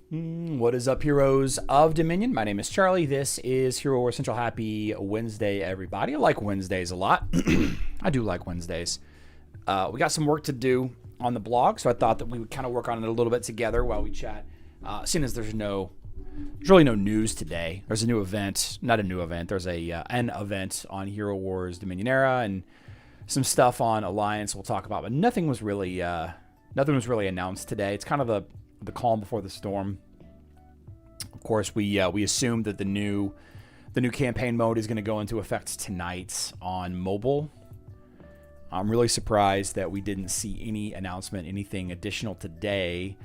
What is up, heroes of Dominion? My name is Charlie. This is Hero War Central. Happy Wednesday, everybody. I like Wednesdays a lot. I do like Wednesdays. We got some work to do on the blog, so I thought that we would kind of work on it a little bit together while we chat. Seeing as there's really no news today. There's a new event, not a new event. There's an event on Hero Wars Dominion Era and some stuff on Alliance we'll talk about, but nothing was really announced today. It's kind of the calm before the storm. Of course, we assumed that the new campaign mode is going to go into effect tonight on mobile. I'm really surprised that we didn't see any announcement, anything additional today.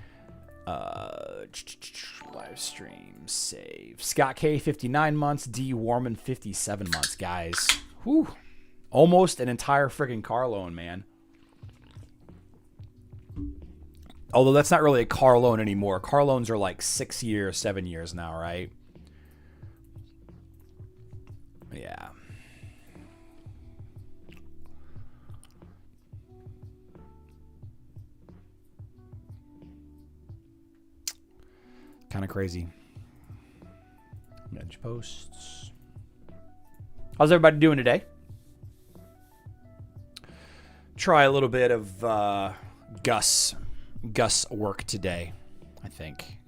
Live stream, save. Scott K, 59 months. D Warman, 57 months, guys. Whew. Almost an entire friggin' car loan, man. Although that's not really a car loan anymore. Car loans are like 6 years, 7 years now, right? Yeah. Kind of crazy. Manage posts. How's everybody doing today? Try a little bit of Guus work today, I think.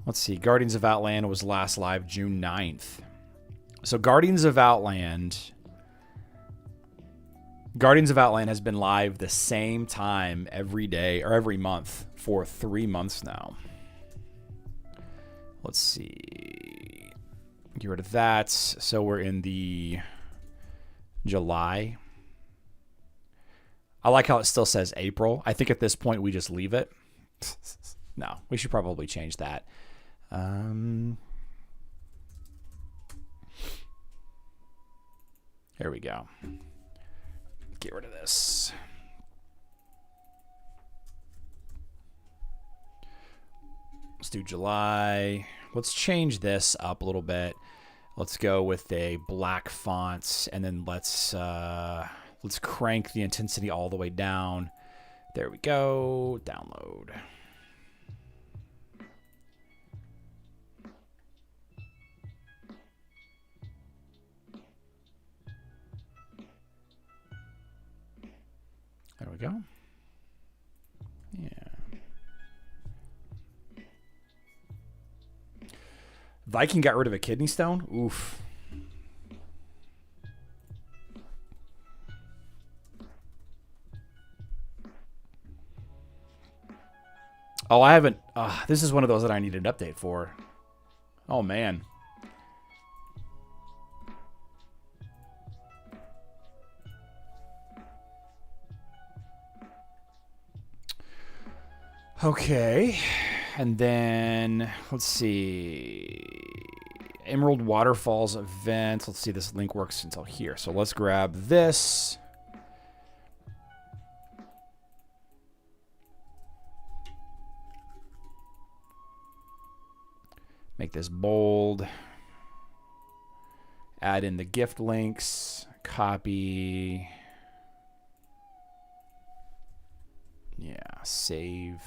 Let's see. Guardians of Outland was last live June 9th. So Guardians of Outland has been live the same time every day or every month for 3 months now. Let's see. Get rid of that. So we're in the July. I like how it still says April. I think at this point we just leave it. No, we should probably change that. Here we go. Get rid of this. Let's do July. Let's change this up a little bit. Let's go with a black font, and then let's crank the intensity all the way down. There we go. Download. There we go. Yeah. Viking got rid of a kidney stone? Oof. Oh, I haven't. This is one of those that I need an update for. Oh, man. Okay. And then, let's see. Emerald Waterfalls event. Let's see, this link works until here. So let's grab this. Make this bold. Add in the gift links. Copy. Yeah, save.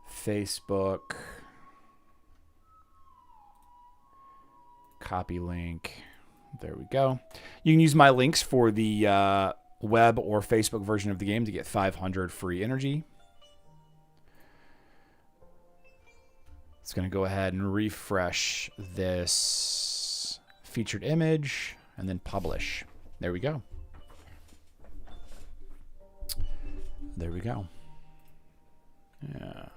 Facebook. Copy link. There we go. You can use my links for the web or Facebook version of the game to get 500 free energy. It's going to go ahead and refresh this featured image and then publish. There we go. There we go. Yeah.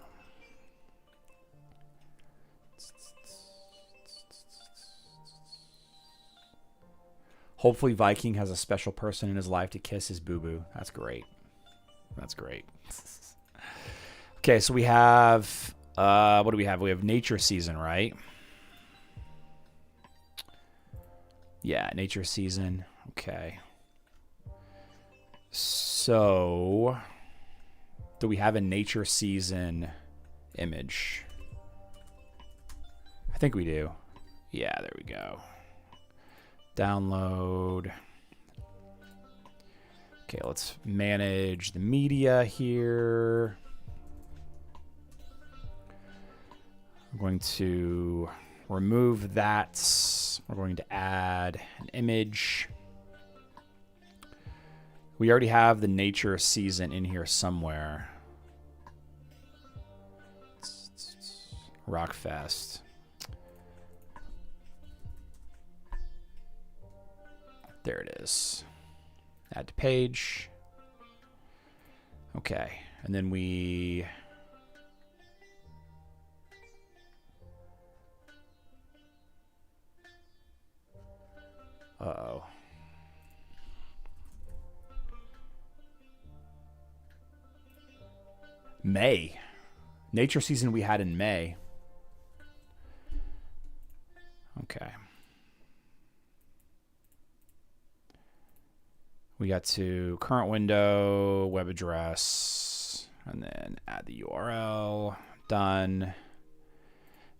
Hopefully Viking has a special person in his life to kiss his boo-boo. That's great. That's great. Okay, so we have... what do we have? We have Nature Season, right? Yeah, Nature Season. Okay. So... do we have a Nature Season image? I think we do. Yeah, there we go. Download. Okay, let's manage the media here. We're going to remove that. We're going to add an image. We already have the nature season in here somewhere. Rockfest. There it is. Add to page. Okay. And then we're uh-oh. May. Nature season we had in May. Okay. We got to current window, web address, and then add the URL. Done.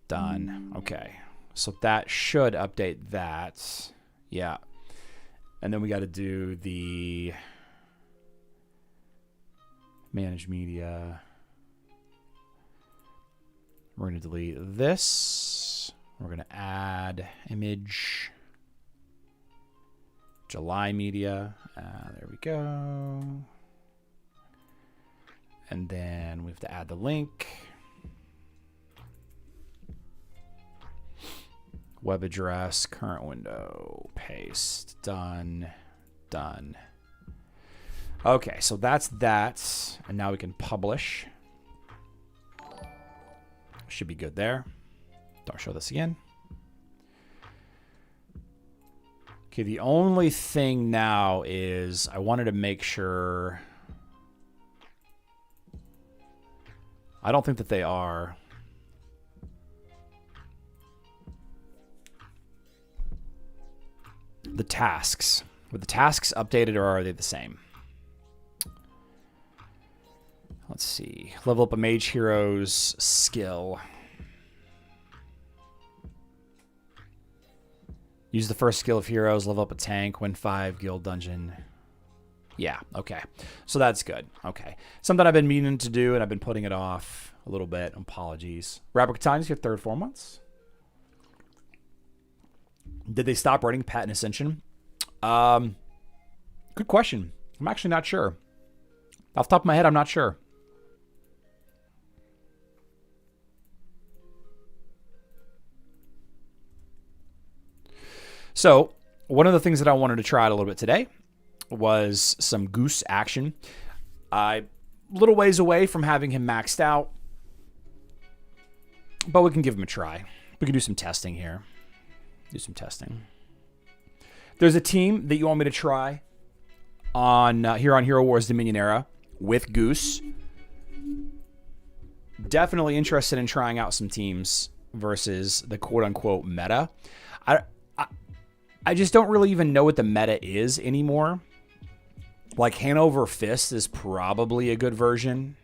Done. Okay. So that should update that. Yeah. And then we got to do the manage media. We're going to delete this. We're going to add image. July media. There we go. And then we have to add the link. Web address, current window, paste, done, done. Okay, so that's that. And now we can publish. Should be good there. Don't show this again. Okay, the only thing now is I wanted to make sure. I don't think that they are. The tasks. Were the tasks updated or are they the same? Let's see. Level up a mage hero's skill. Use the first skill of heroes, level up a tank, win 5, guild dungeon. Yeah, okay. So that's good. Okay. Something I've been meaning to do, and I've been putting it off a little bit. Apologies. Rapid Times, your third 4 months. Did they stop writing Patent Ascension? Good question. I'm actually not sure. Off the top of my head, I'm not sure. So, one of the things that I wanted to try out a little bit today was some Guus action. A little ways away from having him maxed out, but we can give him a try. We can do some testing here. Do some testing. There's a team that you want me to try on here on Hero Wars Dominion Era with Guus. Definitely interested in trying out some teams versus the quote-unquote meta. I just don't really even know what the meta is anymore. Like, Hanover Fist is probably a good version.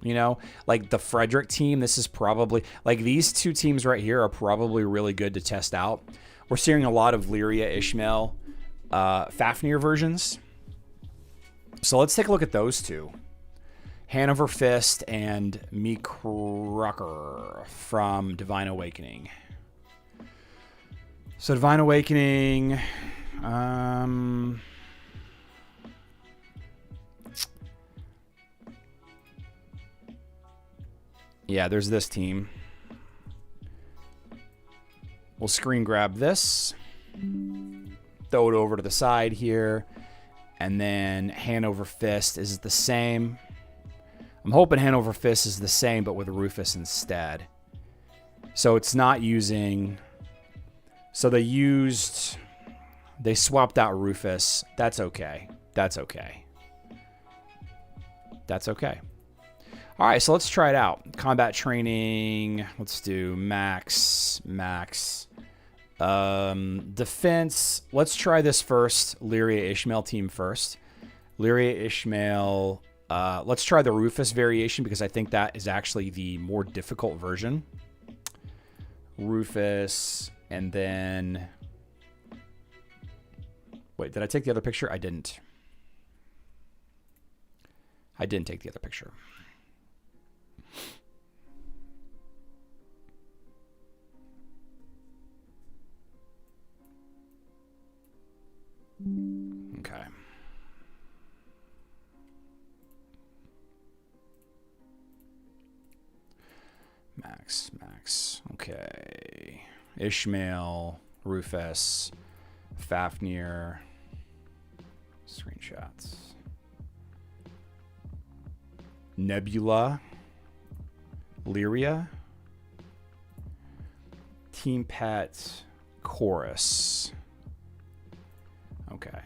You know? Like, the Frederick team, this is probably... Like, these two teams right here are probably really good to test out. We're seeing a lot of Lyria, Ishmael, Fafnir versions. So let's take a look at those two. Hanover Fist and Meek Rucker from Divine Awakening. So Divine Awakening, yeah, there's this team. We'll screen grab this, throw it over to the side here, and then Hanover Fist is the same. I'm hoping Hanover Fist is the same, but with Rufus instead. So it's not using... So they swapped out Rufus. That's okay. That's okay. That's okay. All right, so let's try it out. Combat training. Let's do max. Defense. Let's try this first. Lyria Ishmael team first. Lyria Ishmael. Let's try the Rufus variation because I think that is actually the more difficult version. Rufus... And then, wait, did I take the other picture? I didn't. I didn't take the other picture. Max. Okay. Ishmael, Rufus, Fafnir. Screenshots. Nebula, Lyria, Team Pet, Chorus. Okay.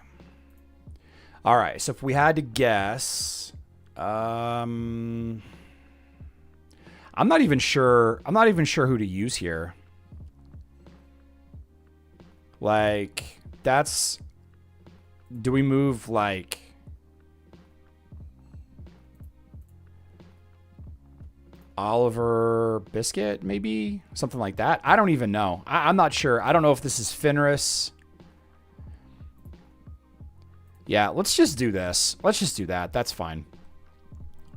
All right. So if we had to guess, I'm not even sure. I'm not even sure who to use here. Like, that's. Do we move like? Oliver Biscuit, maybe? Something like that. I don't even know. I'm not sure. I don't know if this is Fenris. Yeah, let's just do this. Let's just do that. That's fine.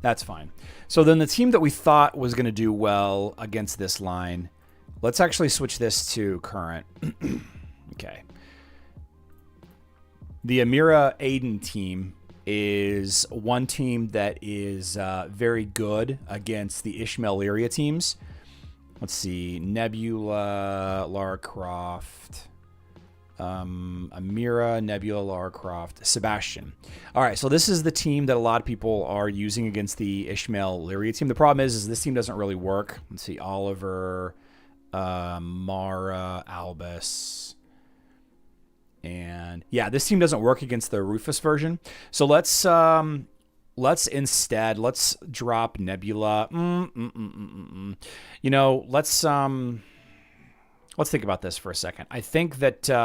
That's fine. So then the team that we thought was going to do well against this line, let's actually switch this to current. Okay. The Amira Aidan team is one team that is very good against the Ishmael Lyria teams. Let's see. Nebula, Lara Croft, Amira, Nebula, Lara Croft, Sebastian. All right, so this is the team that a lot of people are using against the Ishmael Lyria team. The problem is this team doesn't really work. Let's see. Oliver, Mara, Albus. And yeah, this team doesn't work against the Rufus version. So let's instead drop Nebula. You know, let's think about this for a second. I think that you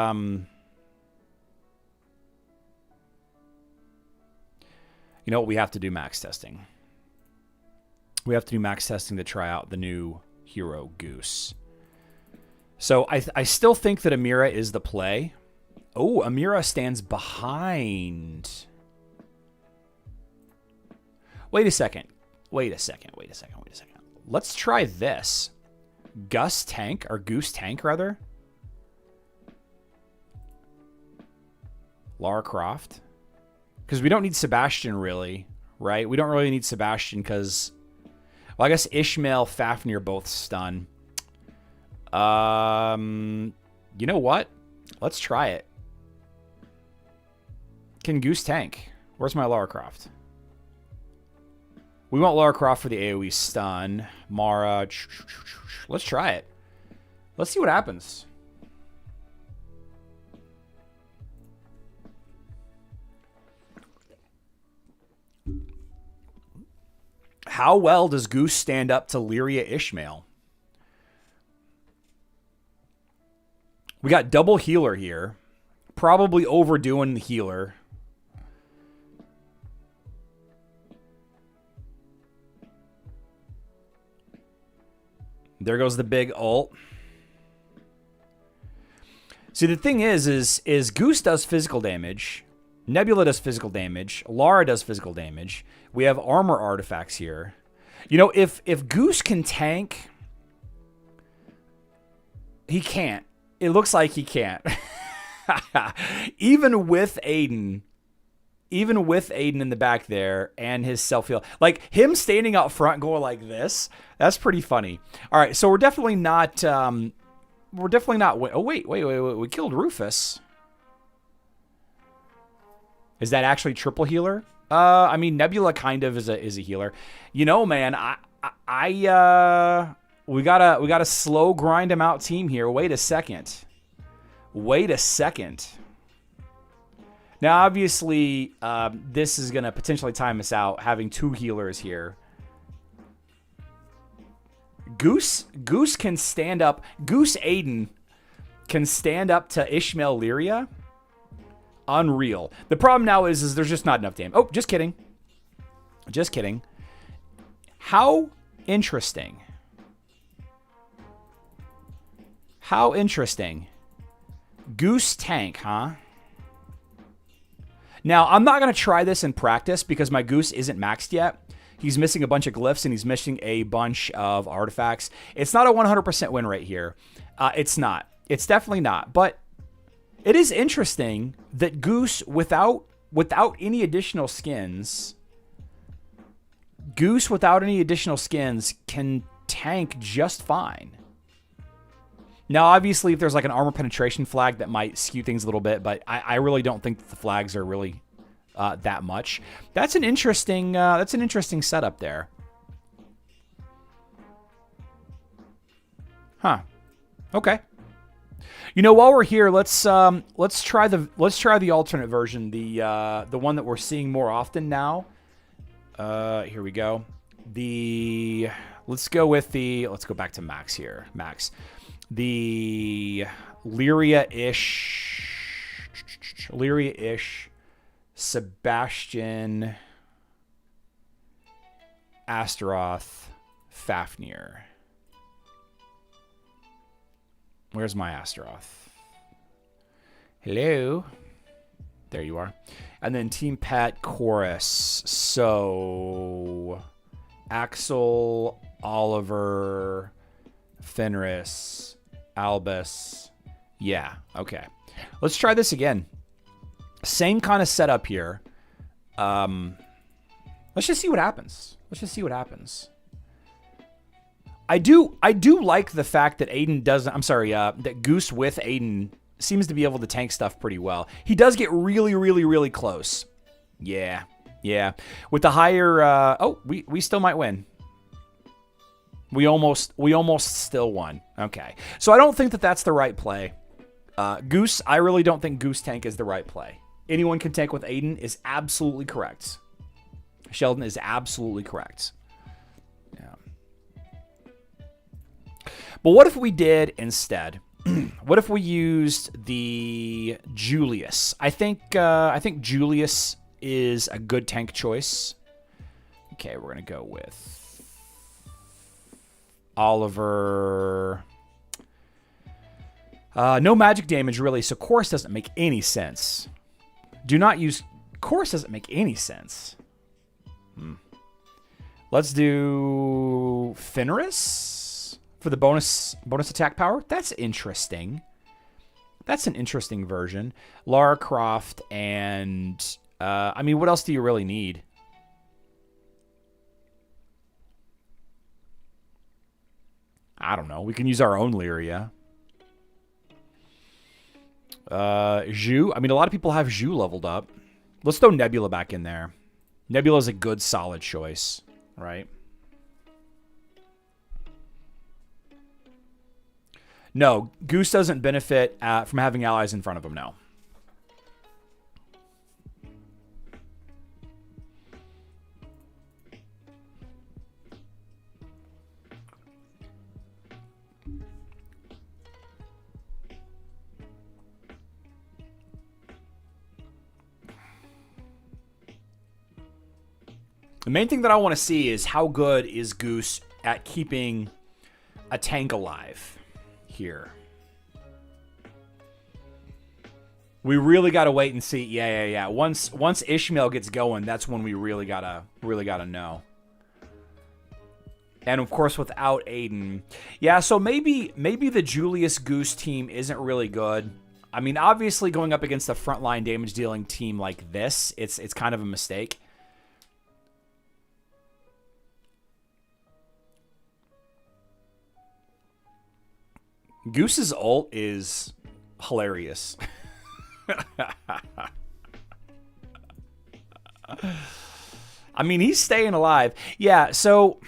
know what, we have to do max testing. We have to do max testing to try out the new hero Guus. So I still think that Amira is the play. Oh, Amira stands behind. Wait a second. Let's try this. Goose tank, rather. Lara Croft. Because we don't need Sebastian, really, right? We don't really need Sebastian because, well, I guess Ishmael, Fafnir both stun. You know what? Let's try it. Can Goose tank? Where's my Lara Croft? We want Lara Croft for the AoE stun. Mara. Let's try it. Let's see what happens. How well does Goose stand up to Lyria Ishmael? We got double healer here. Probably overdoing the healer. There goes the big ult. See, the thing is Goose does physical damage. Nebula does physical damage. Lara does physical damage. We have armor artifacts here. You know, if Goose can tank, he can't. It looks like he can't. Even with Aidan in the back there and his self-heal, like him standing out front going like this, that's pretty funny. All right, so we're definitely not oh wait, we killed Rufus. Is that actually triple healer? I mean, Nebula kind of is a healer. You know, man, we gotta slow grind him out team here. Wait a second. Now, obviously, this is going to potentially time us out, having two healers here. Goose can stand up. Goose Aidan can stand up to Ishmael Lyria. Unreal. The problem now is there's just not enough damage. Oh, just kidding. Just kidding. How interesting. How interesting. Goose tank, huh? Now, I'm not going to try this in practice because my Goose isn't maxed yet. He's missing a bunch of glyphs and he's missing a bunch of artifacts. It's not a 100% win rate here. It's not. It's definitely not. But it is interesting that Goose, without any additional skins, can tank just fine. Now, obviously, if there's like an armor penetration flag, that might skew things a little bit, but I really don't think that the flags are really that much. That's an interesting setup there. Huh. Okay. You know, while we're here, let's try the alternate version, the one that we're seeing more often now. Here we go. Let's go back to Max here. Max. The Lyria-ish Sebastian Astaroth Fafnir. Where's my Astaroth? Hello. There you are. And then Team Pat Chorus. So Axel, Oliver, Fenris, Albus. Yeah, okay. Let's try this again. Same kind of setup here. Let's just see what happens. I do like the fact that Aidan doesn't. I'm sorry. That Guus with Aidan seems to be able to tank stuff pretty well. He does get really, really, really close. Yeah. With the higher. We still might win. We almost still won. Okay. So I don't think that that's the right play. Guus, I really don't think Guus tank is the right play. Anyone can tank with Aidan is absolutely correct. Sheldon is absolutely correct. Yeah. But what if we did instead? What if we used the Julius? I think Julius is a good tank choice. Okay, we're gonna go with Oliver. No magic damage, really, so Chorus doesn't make any sense. Do not use... Chorus doesn't make any sense. Let's do Fenris for the bonus attack power. That's interesting. That's an interesting version. Lara Croft and... I mean, what else do you really need? I don't know. We can use our own Lyria. Zhu. I mean, a lot of people have Zhu leveled up. Let's throw Nebula back in there. Nebula is a good, solid choice, right? No, Guus doesn't benefit from having allies in front of him, no. The main thing that I want to see is how good is Guus at keeping a tank alive here. We really got to wait and see. Yeah. Once Ishmael gets going, that's when we really gotta know. And of course, without Aidan, yeah. So maybe the Julius Guus team isn't really good. I mean, obviously, going up against a frontline damage dealing team like this, it's kind of a mistake. Goose's ult is hilarious. I mean, he's staying alive. Yeah, so,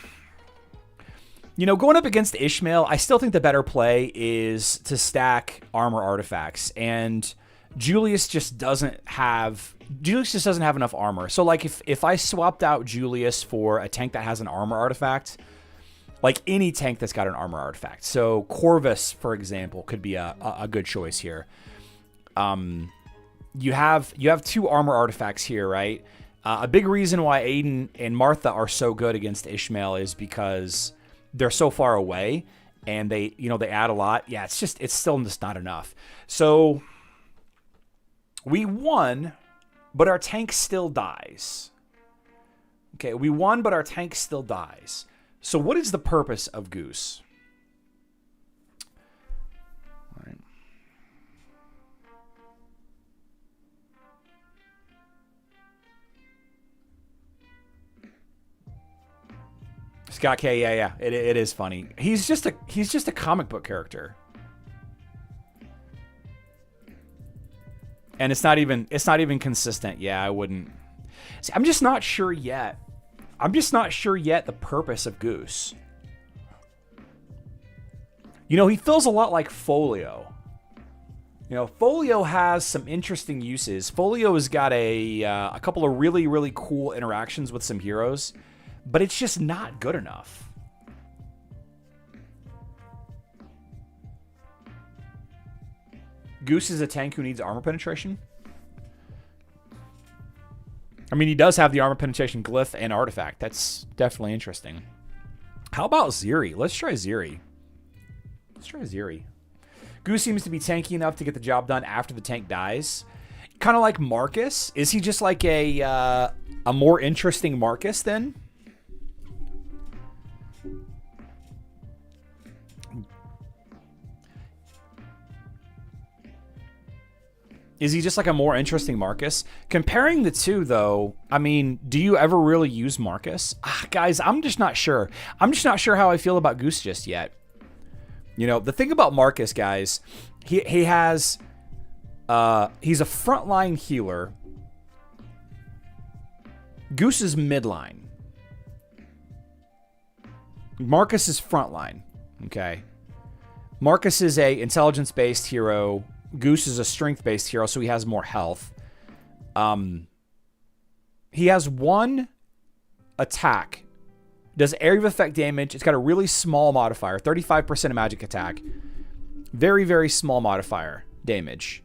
you know, going up against Ishmael, I still think the better play is to stack armor artifacts. And Julius just doesn't have enough armor. So, like, if I swapped out Julius for a tank that has an armor artifact, like any tank that's got an armor artifact. So Corvus, for example, could be a good choice here. You have two armor artifacts here, right? A big reason why Aidan and Martha are so good against Ishmael is because they're so far away and they add a lot. Yeah, it's still just not enough. So we won, but our tank still dies. Okay, we won, but our tank still dies. So what is the purpose of Guus? All right. Scott K, yeah. It is funny. He's just a comic book character. And it's not even consistent. Yeah, I wouldn't. See, I'm just not sure yet. The purpose of Guus. You know, he feels a lot like Folio. You know, Folio has some interesting uses. Folio has got a couple of really, really cool interactions with some heroes, but it's just not good enough. Guus is a tank who needs armor penetration. I mean, he does have the armor penetration glyph and artifact. That's definitely interesting. How about Ziri? Let's try Ziri. Guus seems to be tanky enough to get the job done after the tank dies. Kind of like Marcus. Is he just like a more interesting Marcus then? Is he just like a more interesting Marcus? Comparing the two, though, I mean, do you ever really use Marcus? Guys, I'm just not sure. I'm just not sure how I feel about Guus just yet. You know, the thing about Marcus, guys, he has... he's a frontline healer. Guus is midline. Marcus is frontline, okay? Marcus is a intelligence-based hero. Guus is a strength-based hero, so he has more health. He has one attack. Does area of effect damage. It's got a really small modifier, 35% of magic attack. Very, very small modifier damage.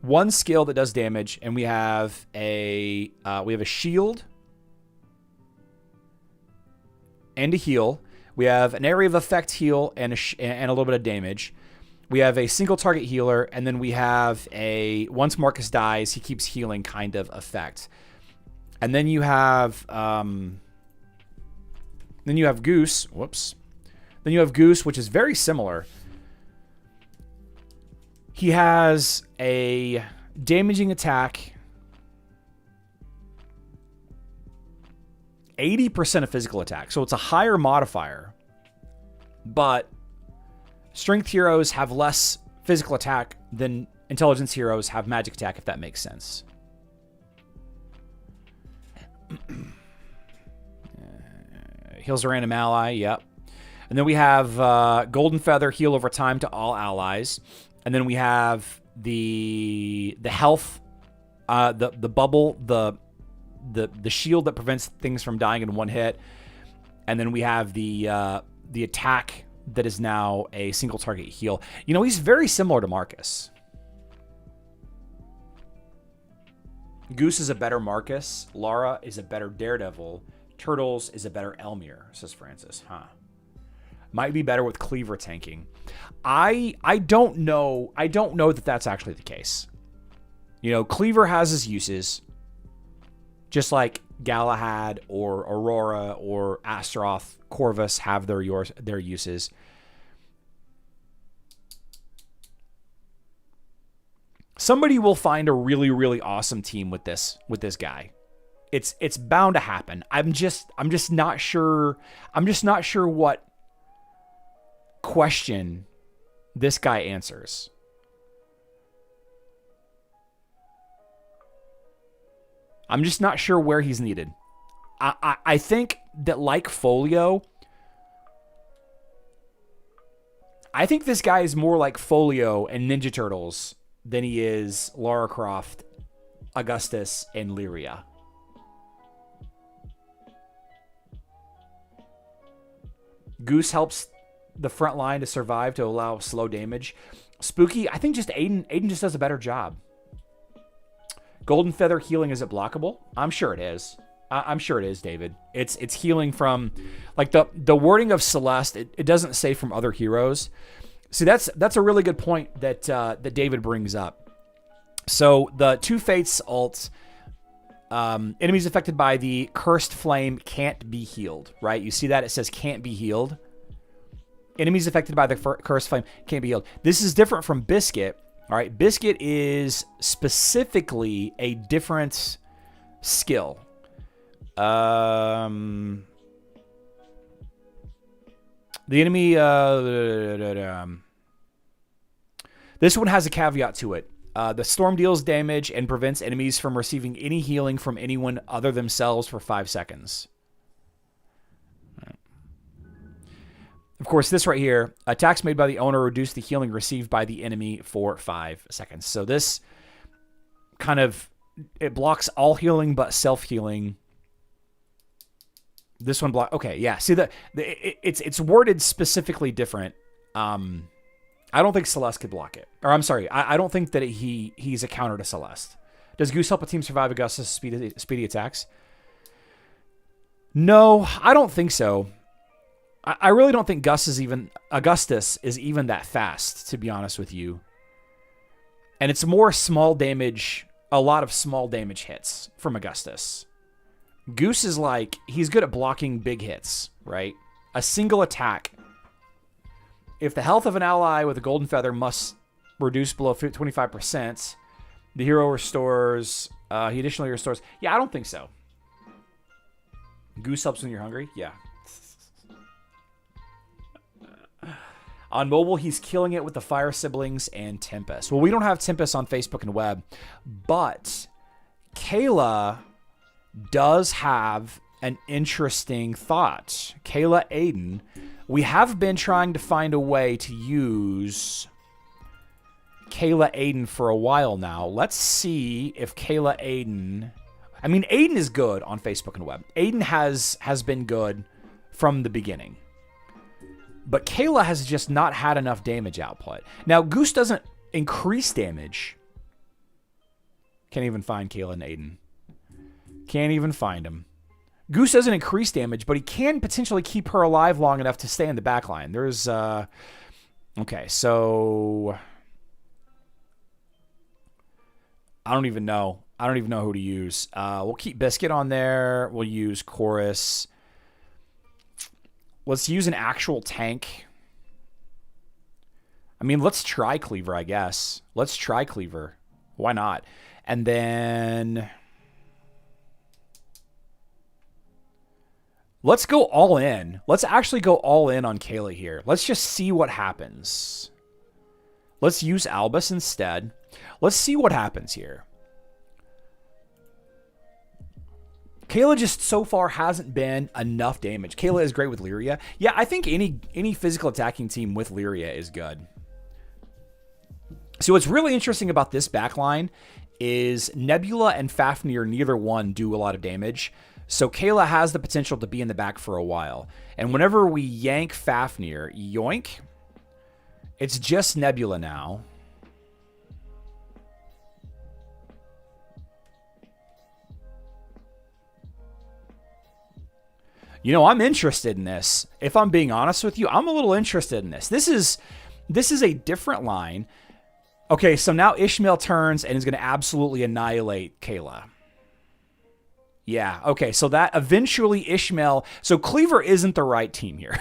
One skill that does damage, and we have a shield and a heal. We have an area of effect heal and a little bit of damage. We have a single target healer, and then we have a once Marcus dies, he keeps healing kind of effect. And then you have Guus. Whoops. Then you have Guus, which is very similar. He has a damaging attack, 80% of physical attack, so it's a higher modifier, but strength heroes have less physical attack than intelligence heroes have magic attack, if that makes sense. Heals a random ally, yep. And then we have Golden Feather, heal over time to all allies. And then we have the health, the bubble, the shield that prevents things from dying in one hit. And then we have the attack that is now a single target heal. You know, he's very similar to Marcus. Guus is a better Marcus. Lara is a better Daredevil. Turtles is a better Elmir, says Francis. Might be better with Cleaver tanking. I don't know. I don't know that that's actually the case. You know, Cleaver has his uses, just like Galahad or Aurora or Astaroth, Corvus have their uses. Somebody will find a really, really awesome team with this guy. It's bound to happen. I'm just not sure. I'm just not sure what question this guy answers. I'm just not sure where he's needed. I think that, like Folio, I think this guy is more like Folio and Ninja Turtles than he is Lara Croft, Augustus, and Lyria. Guus helps the front line to survive to allow slow damage. Spooky, I think just Aidan just does a better job. Golden Feather healing, is it blockable? I'm sure it is. I'm sure it is, David. It's healing from, like, the wording of Celeste, it doesn't say from other heroes. See, that's a really good point that David brings up. So the Two Fates ult, enemies affected by the Cursed Flame can't be healed, right? You see that? It says can't be healed. Enemies affected by the Cursed Flame can't be healed. This is different from Biscuit. All right, Biscuit is specifically a different skill. The enemy... this one has a caveat to it. The storm deals damage and prevents enemies from receiving any healing from anyone other themselves for 5 seconds. Of course, this right here, attacks made by the owner reduce the healing received by the enemy for 5 seconds. So this kind of, it blocks all healing but self-healing. This one block. Okay, yeah. See, it's worded specifically different. I don't think Celeste could block it. Or I'm sorry, I don't think that he's a counter to Celeste. Does Guus help a team survive Augustus' speedy attacks? No, I don't think so. I really don't think Augustus is even that fast, to be honest with you. And it's more small damage, a lot of small damage hits from Augustus. Guus is like, he's good at blocking big hits, right? A single attack. If the health of an ally with a golden feather must reduce below 25%, the hero restores, he additionally restores. Yeah, I don't think so. Guus helps when you're hungry? Yeah. On mobile, he's killing it with the Fire Siblings and Tempest. Well, we don't have Tempest on Facebook and web, but Kayla does have an interesting thought. Kayla Aidan, we have been trying to find a way to use Kayla Aidan for a while now. Let's see if Kayla Aidan... I mean, Aidan is good on Facebook and web. Aidan has been good from the beginning. But Kayla has just not had enough damage output. Now, Guus doesn't increase damage. Can't even find Kayla and Aidan. Can't even find him. Guus doesn't increase damage, but he can potentially keep her alive long enough to stay in the back line. There's, okay, so... I don't even know. I don't even know who to use. We'll keep Biscuit on there. We'll use Chorus. Let's use an actual tank. I mean, let's try Cleaver, I guess. Let's try Cleaver. Why not? And then... let's go all in. Let's actually go all in on Kayla here. Let's just see what happens. Let's use Albus instead. Let's see what happens here. Kayla just so far hasn't been enough damage. Kayla is great with Lyria. Yeah, I think any physical attacking team with Lyria is good. So what's really interesting about this backline is Nebula and Fafnir, neither one do a lot of damage. So Kayla has the potential to be in the back for a while. And whenever we yank Fafnir, yoink, it's just Nebula now. You know, I'm interested in this. If I'm being honest with you, I'm a little interested in this. This is a different line. Okay, so now Ishmael turns and is going to absolutely annihilate Kayla. Yeah, okay, so that eventually Ishmael... so Cleaver isn't the right team here.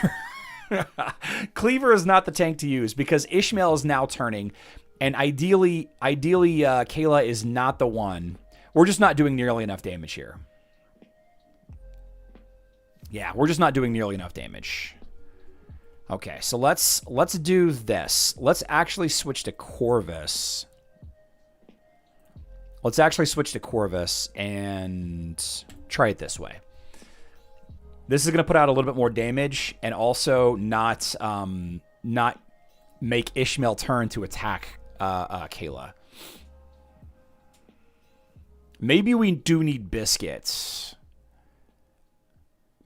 Cleaver is not the tank to use because Ishmael is now turning, and ideally, Kayla is not the one. We're just not doing nearly enough damage here. Yeah, we're just not doing nearly enough damage. Okay, so let's do this. Let's actually switch to Corvus. Let's actually switch to Corvus and try it this way. This is going to put out a little bit more damage and also not make Ishmael turn to attack Kayla. Maybe we do need biscuits.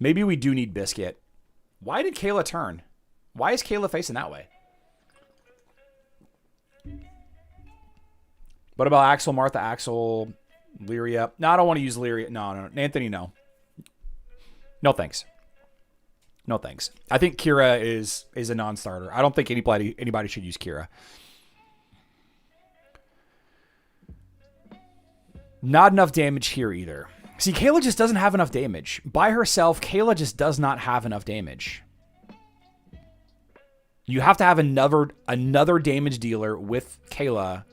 Maybe we do need Biscuit. Why did Kayla turn? Why is Kayla facing that way? What about Axel, Martha, Axel, Lyria? No, I don't want to use Lyria. No. Anthony, no. No thanks. No thanks. I think Kira is a non-starter. I don't think anybody should use Kira. Not enough damage here either. See, Kayla just doesn't have enough damage. By herself, Kayla just does not have enough damage. You have to have another damage dealer with Kayla.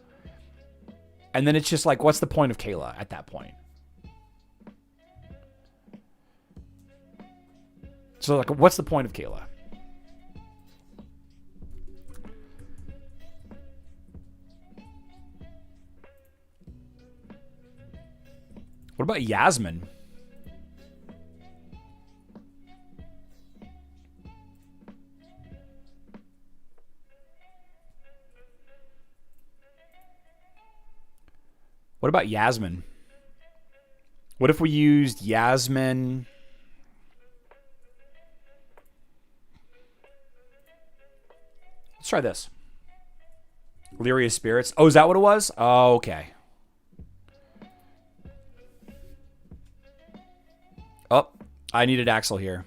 And then it's just like, what's the point of Kayla at that point? So, like, what's the point of Kayla? What about Yasmin? What about Yasmin? What if we used Yasmin? Let's try this. Lyria Spirits. Oh, is that what it was? Oh, okay. Oh, I needed Axel here.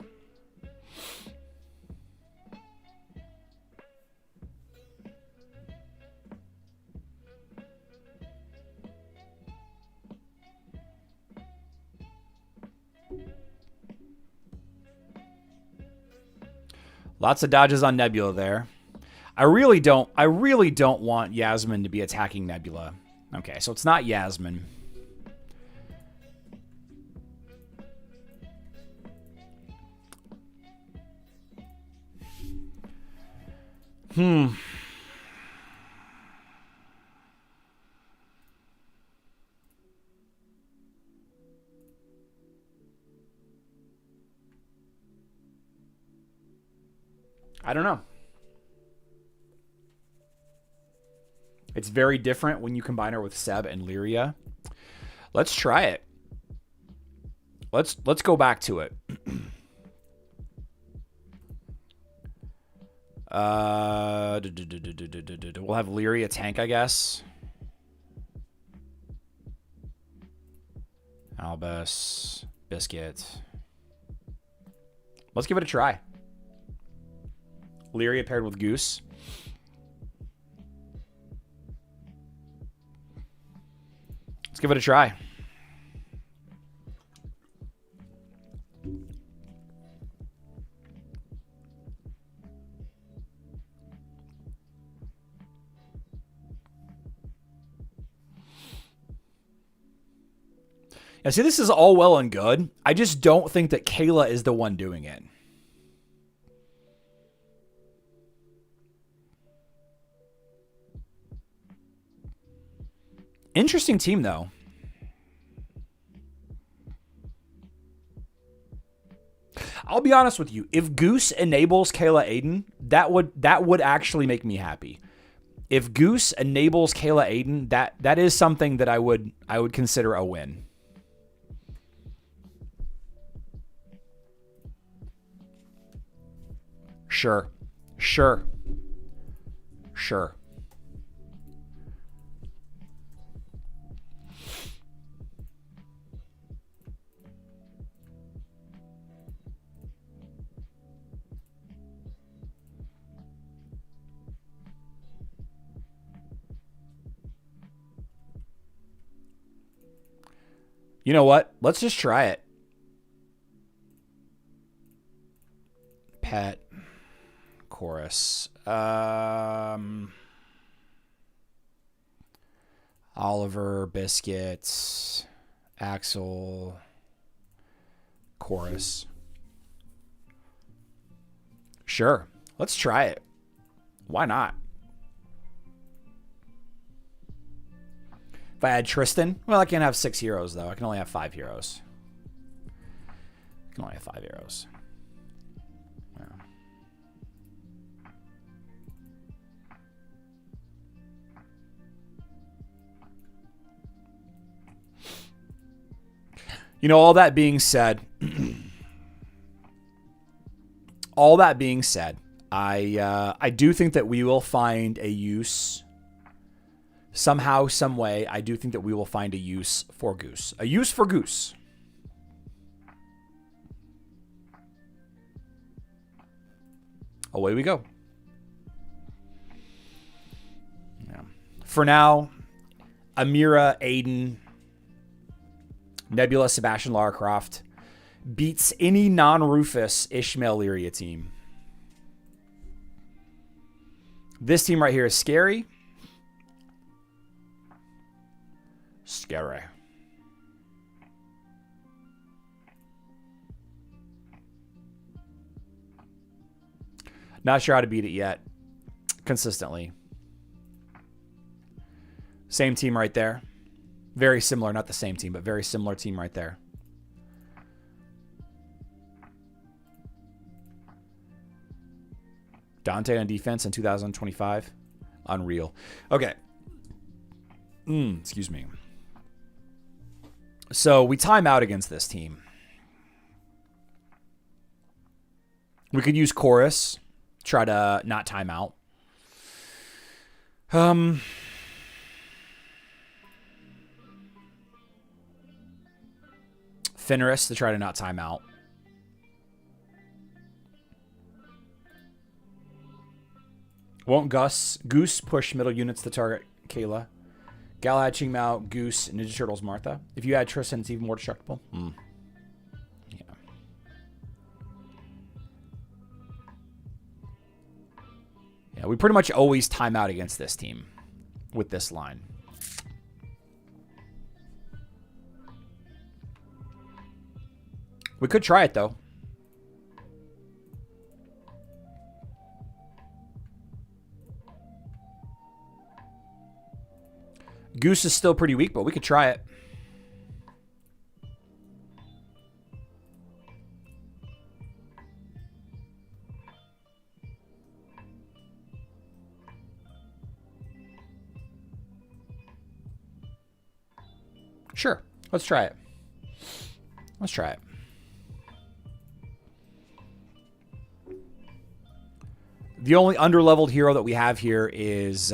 Lots of dodges on Nebula there. I really don't want Yasmin to be attacking Nebula. Okay, so it's not Yasmin. I don't know. It's very different when you combine her with Seb and Lyria. Let's try it. Let's go back to it. We'll have Lyria tank, I guess. Albus, Biscuit. Let's give it a try. Lyria paired with Guus. Let's give it a try. Now, see, this is all well and good. I just don't think that Kayla is the one doing it. Interesting team, though. I'll be honest with you. If Guus enables Kayla Aidan, that would actually make me happy. If Guus enables Kayla Aidan, that is something that I would consider a win. Sure. You know what? Let's just try it. Pet. Chorus. Oliver, Biscuits, Axel, Chorus. Sure. Let's try it. Why not? If I had Tristan, well, I can't have 6 heroes, though. I can only have 5 heroes. I can only have 5 heroes. Yeah. You know, all that being said, I do think that we will find a use. Somehow, some way, I do think that we will find a use for Guus. A use for Guus. Away we go. Yeah. For now, Amira, Aidan, Nebula, Sebastian, Lara Croft beats any non-Rufus Ishmael Lyria team. This team right here is scary. Scary. Not sure how to beat it yet. Consistently. Same team right there. Very similar, not the same team, but very similar team right there. Dante on defense in 2025. Unreal. Okay. Excuse me. So we time out against this team. We could use Chorus. Try to not time out. Fenris to try to not time out. Won't Guus push middle units to target Kayla? Galahad, Chingmao, Guus, Ninja Turtles, Martha. If you add Tristan, it's even more destructible. Yeah. Yeah, we pretty much always time out against this team with this line. We could try it, though. Guus is still pretty weak, but we could try it. Sure. Let's try it. Let's try it. The only underleveled hero that we have here is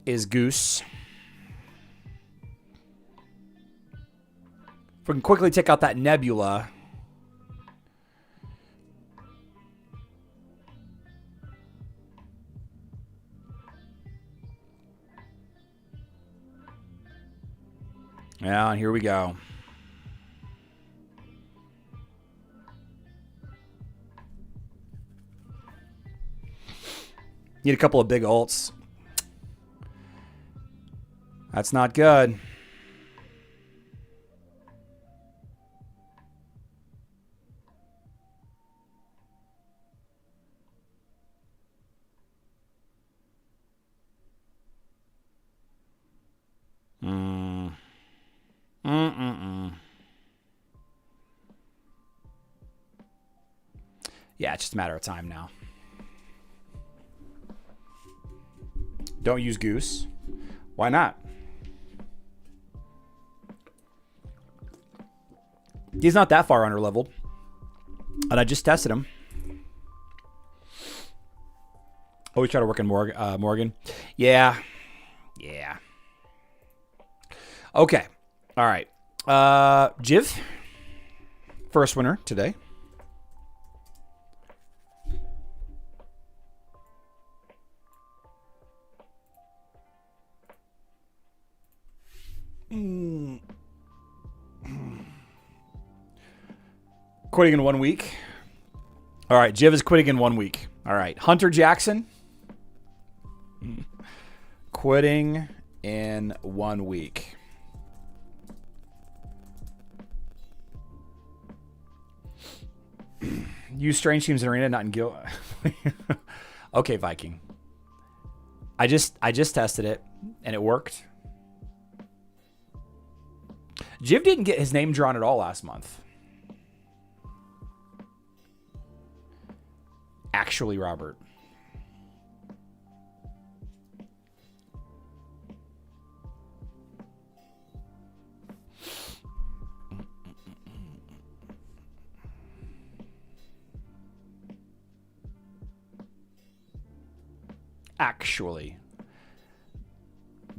Guus. If we can quickly take out that Nebula. Yeah, and here we go. Need a couple of big ults. That's not good. Yeah, it's just a matter of time now. Don't use Guus. Why not? He's not that far underleveled. And I just tested him. Always try to work in Morgan. Yeah. Yeah. Okay. All right. Jiv. First winner today. Quitting in 1 week. All right, Jiv is quitting in 1 week. All right, Hunter Jackson. Quitting in 1 week. Use strange teams in arena, not in guild. Okay, Viking. I just tested it and it worked. Jiv didn't get his name drawn at all last month. Actually, Robert. Actually.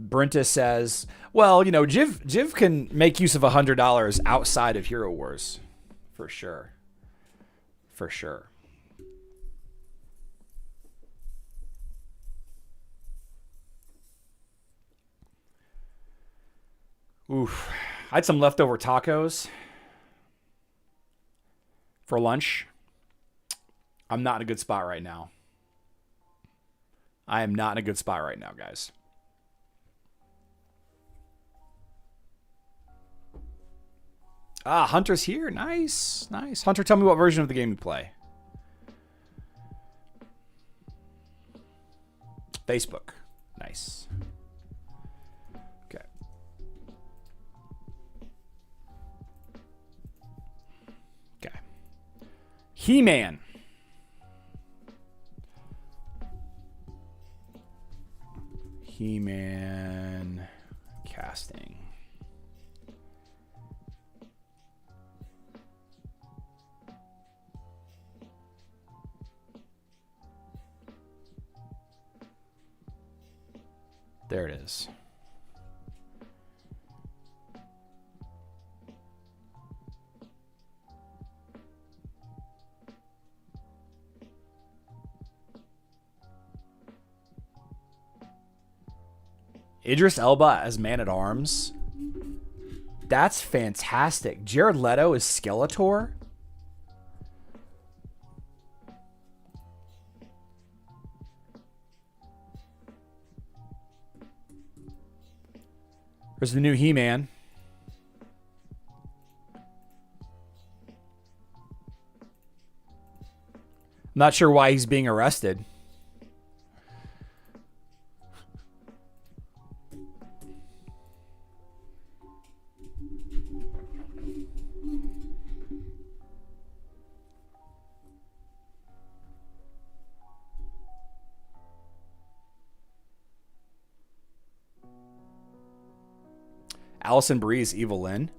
Brentus says, well, you know, Jiv can make use of $100 outside of Hero Wars. For sure. For sure. Oof. I had some leftover tacos for lunch. I'm not in a good spot right now. I am not in a good spot right now, guys. Ah, Hunter's here. Nice. Nice. Hunter, tell me what version of the game you play. Facebook. Nice. He-Man. He-Man casting. There it is. Idris Elba as Man-at-Arms. That's fantastic. Jared Leto is Skeletor. There's the new He-Man. Not sure why he's being arrested. Allison Brie's Evelyn.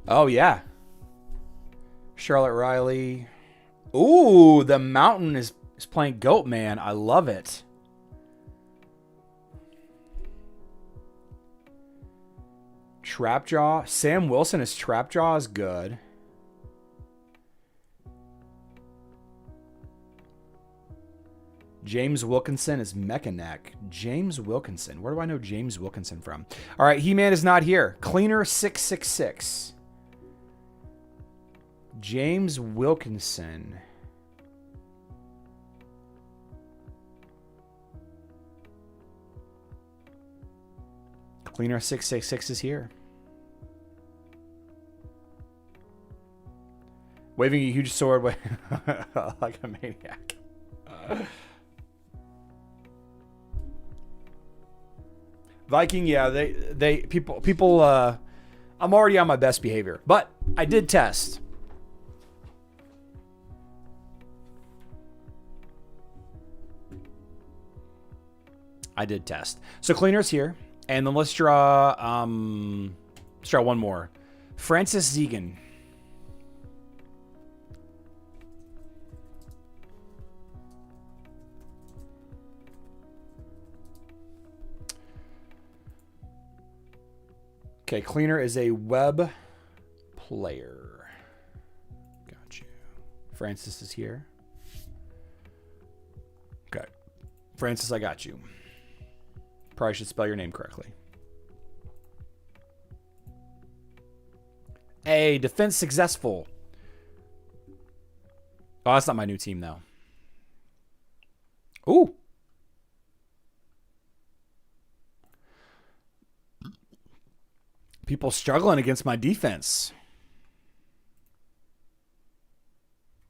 Oh, yeah. Charlotte Riley. Ooh, the Mountain is playing Goat Man. I love it. Trapjaw. Sam Wilson as Trapjaw is good. James Wilkinson is Mechanic. James Wilkinson. Where do I know James Wilkinson from? All right, He-Man is not here. Cleaner 666. James Wilkinson. Cleaner 666 is here. Waving a huge sword like a maniac. Viking, yeah, people I'm already on my best behavior, but I did test. So Cleaner's here, and then let's draw one more. Francis Zegan. Okay, Cleaner is a web player. Got you. Francis is here. Okay. Francis, I got you. Probably should spell your name correctly. A defense successful. Oh, that's not my new team, though. Ooh. People struggling against my defense.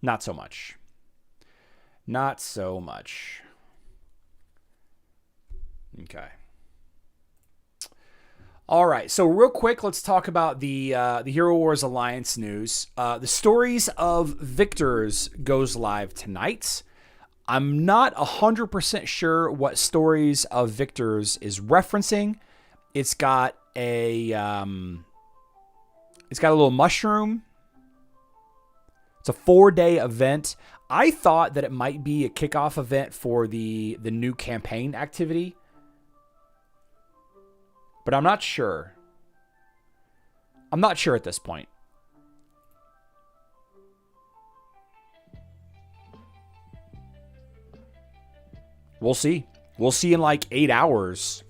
Not so much. Not so much. Okay. All right. So real quick, let's talk about the Hero Wars Alliance news. The Stories of Victors goes live tonight. I'm not 100% sure what Stories of Victors is referencing. It's got a little mushroom. It's a 4-day event. I thought that it might be a kickoff event for the new campaign activity, but I'm not sure. I'm not sure at this point. We'll see. We'll see in like 8 hours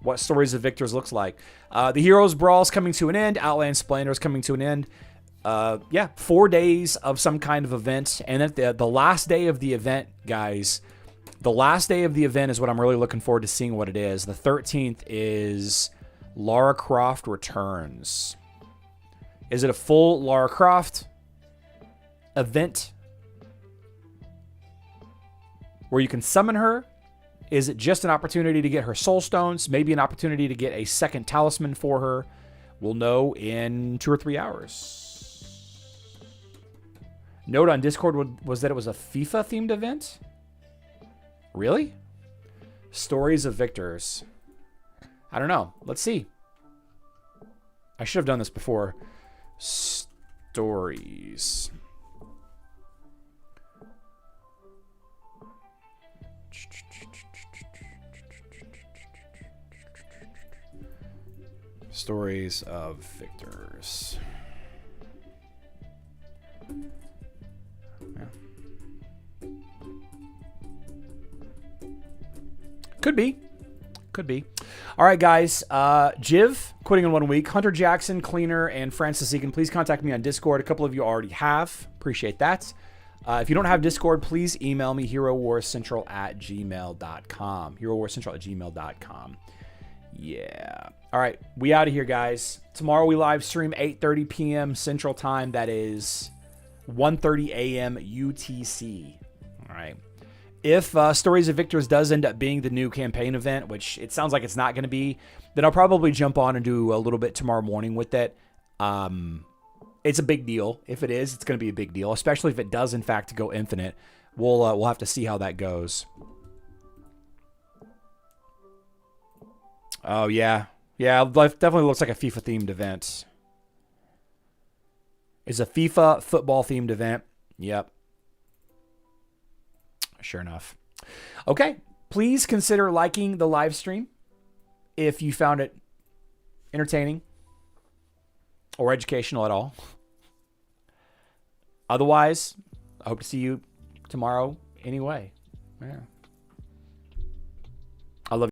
what Stories of Victors looks like. The Heroes Brawl is coming to an end. Outland Splendor is coming to an end. 4 days of some kind of event. And then the last day of the event, guys, the last day of the event is what I'm really looking forward to seeing what it is. The 13th is Lara Croft Returns. Is it a full Lara Croft event? where you can summon her? Is it just an opportunity to get her soul stones? Maybe an opportunity to get a second talisman for her? We'll know in 2 or 3 hours. Note on Discord was that it was a FIFA-themed event? Really? Stories of Victors. I don't know. Let's see. I should have done this before. Stories. Stories of Victors. Yeah. Could be. Could be. All right, guys. Jiv, quitting in 1 week. Hunter Jackson, Cleaner, and Francis Egan, please contact me on Discord. A couple of you already have. Appreciate that. If you don't have Discord, please email me, herowarcentral@gmail.com. herowarcentral@gmail.com. Yeah. All right. We out of here, guys. Tomorrow we live stream 8:30 p.m. Central Time. That is 1:30 a.m. UTC. All right. If Stories of Victors does end up being the new campaign event, which it sounds like it's not going to be, then I'll probably jump on and do a little bit tomorrow morning with it. It's a big deal. If it is, it's going to be a big deal, especially if it does, in fact, go infinite. We'll have to see how that goes. Oh, yeah. Yeah, life definitely looks like a FIFA-themed event. It's a FIFA football-themed event. Yep. Sure enough. Okay. Please consider liking the live stream if you found it entertaining or educational at all. Otherwise, I hope to see you tomorrow anyway. Yeah.